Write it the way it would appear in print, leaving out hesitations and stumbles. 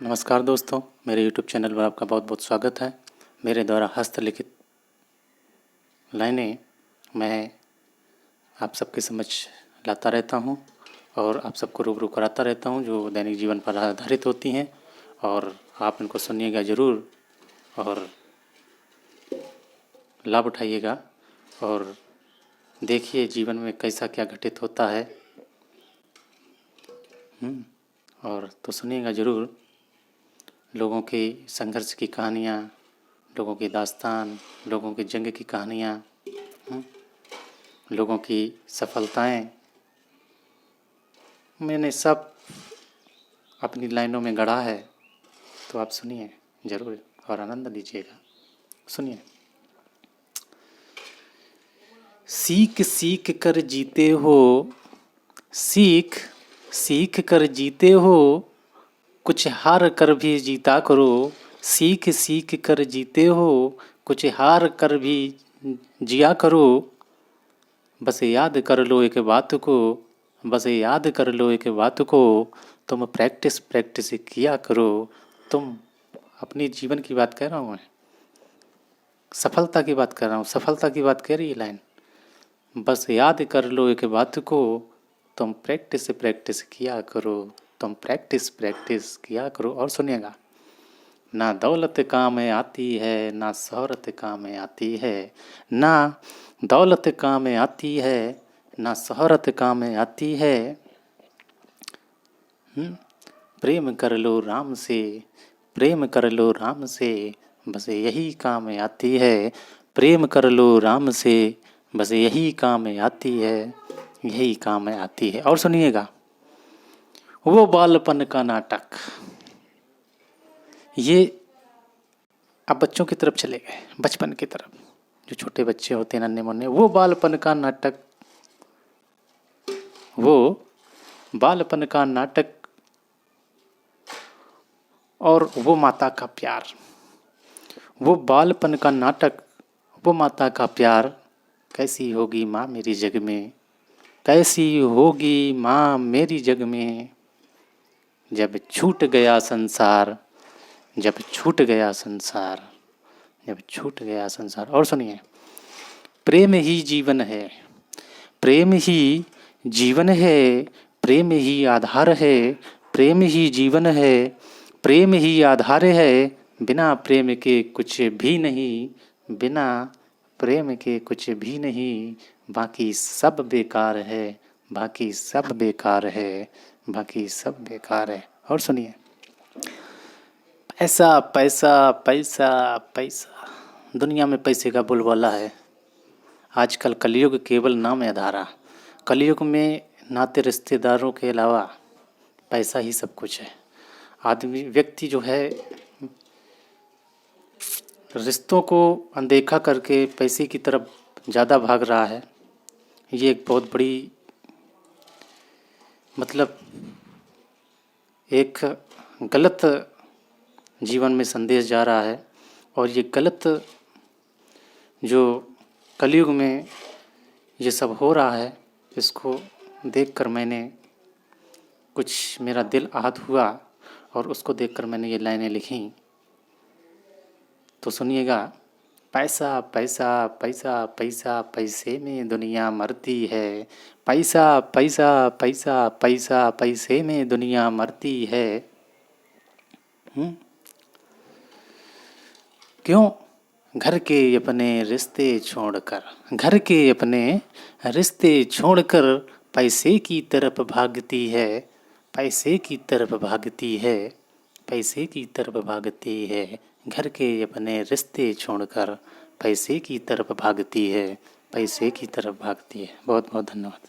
नमस्कार दोस्तों, मेरे YouTube चैनल पर आपका बहुत बहुत स्वागत है। मेरे द्वारा हस्तलिखित लाइनें मैं आप सबके समक्ष लाता रहता हूं और आप सबको रूबरू कराता रहता हूं, जो दैनिक जीवन पर आधारित होती हैं और आप इनको सुनिएगा ज़रूर और लाभ उठाइएगा और देखिए जीवन में कैसा क्या घटित होता है। और तो सुनिएगा ज़रूर लोगों के संघर्ष की कहानियाँ, लोगों की दास्तान, लोगों की जंग की कहानियाँ, लोगों की सफलताएं मैंने सब अपनी लाइनों में गढ़ा है। तो आप सुनिए ज़रूर और आनंद लीजिएगा। सुनिए। सीख सीख कर जीते हो, सीख सीख कर जीते हो, कुछ हार कर भी जीता करो। सीख सीख कर जीते हो, कुछ हार कर भी जिया करो। बस याद कर लो एक बात को, बस याद कर लो एक बात को, तुम प्रैक्टिस प्रैक्टिस किया करो। तुम अपनी जीवन की बात कह रहा हूँ मैं, सफलता की बात कर रहा हूँ, सफलता की बात कह रही है लाइन। बस याद कर लो एक बात को, तुम प्रैक्टिस प्रैक्टिस किया करो, तुम प्रैक्टिस प्रैक्टिस किया करो। और सुनिएगा, ना दौलत काम में आती है, ना शोहरत काम में आती है, ना दौलत काम में आती है, ना शोहरत काम में आती है। प्रेम कर लो राम से, प्रेम कर लो राम से, बस यही काम में आती है। प्रेम कर लो राम से, बस यही काम में आती है, यही काम में आती है। और सुनिएगा, वो बालपन का नाटक। ये अब बच्चों की तरफ चले गए, बचपन की तरफ, जो छोटे बच्चे होते हैं नन्हे मुन्ने, वो बालपन का नाटक, वो बालपन का नाटक और वो माता का प्यार, वो बालपन का नाटक, वो माता का प्यार। कैसी होगी माँ मेरी जग में, कैसी होगी माँ मेरी जग में, जब छूट गया संसार, जब छूट गया संसार, जब छूट गया संसार। और सुनिए, प्रेम ही जीवन है, प्रेम ही जीवन है, प्रेम ही आधार है, प्रेम ही जीवन है, प्रेम ही आधार है। बिना प्रेम के कुछ भी नहीं, बिना प्रेम के कुछ भी नहीं, बाकी सब बेकार है, बाकी सब बेकार है, बाकी सब बेकार है। और सुनिए, पैसा पैसा पैसा पैसा, दुनिया में पैसे का बोलबाला है। आजकल कलयुग केवल नाम है आधारा। कलयुग में नाते रिश्तेदारों के अलावा पैसा ही सब कुछ है। आदमी व्यक्ति जो है रिश्तों को अनदेखा करके पैसे की तरफ ज़्यादा भाग रहा है। ये एक बहुत बड़ी मतलब एक गलत जीवन में संदेश जा रहा है। और ये गलत जो कलयुग में ये सब हो रहा है, इसको देखकर मैंने कुछ, मेरा दिल आहत हुआ और उसको देखकर मैंने ये लाइनें लिखी। तो सुनिएगा, पैसा पैसा पैसा पैसा, पैसे में दुनिया मरती है। पैसा पैसा पैसा पैसा, पैसे में दुनिया मरती है। क्यों? घर के अपने रिश्ते छोड़कर, घर के अपने रिश्ते छोड़कर पैसे की तरफ भागती है, पैसे की तरफ भागती है, पैसे की तरफ भागती है। घर के अपने रिश्ते छोड़कर पैसे की तरफ भागती है, पैसे की तरफ भागती है। बहुत बहुत धन्यवाद।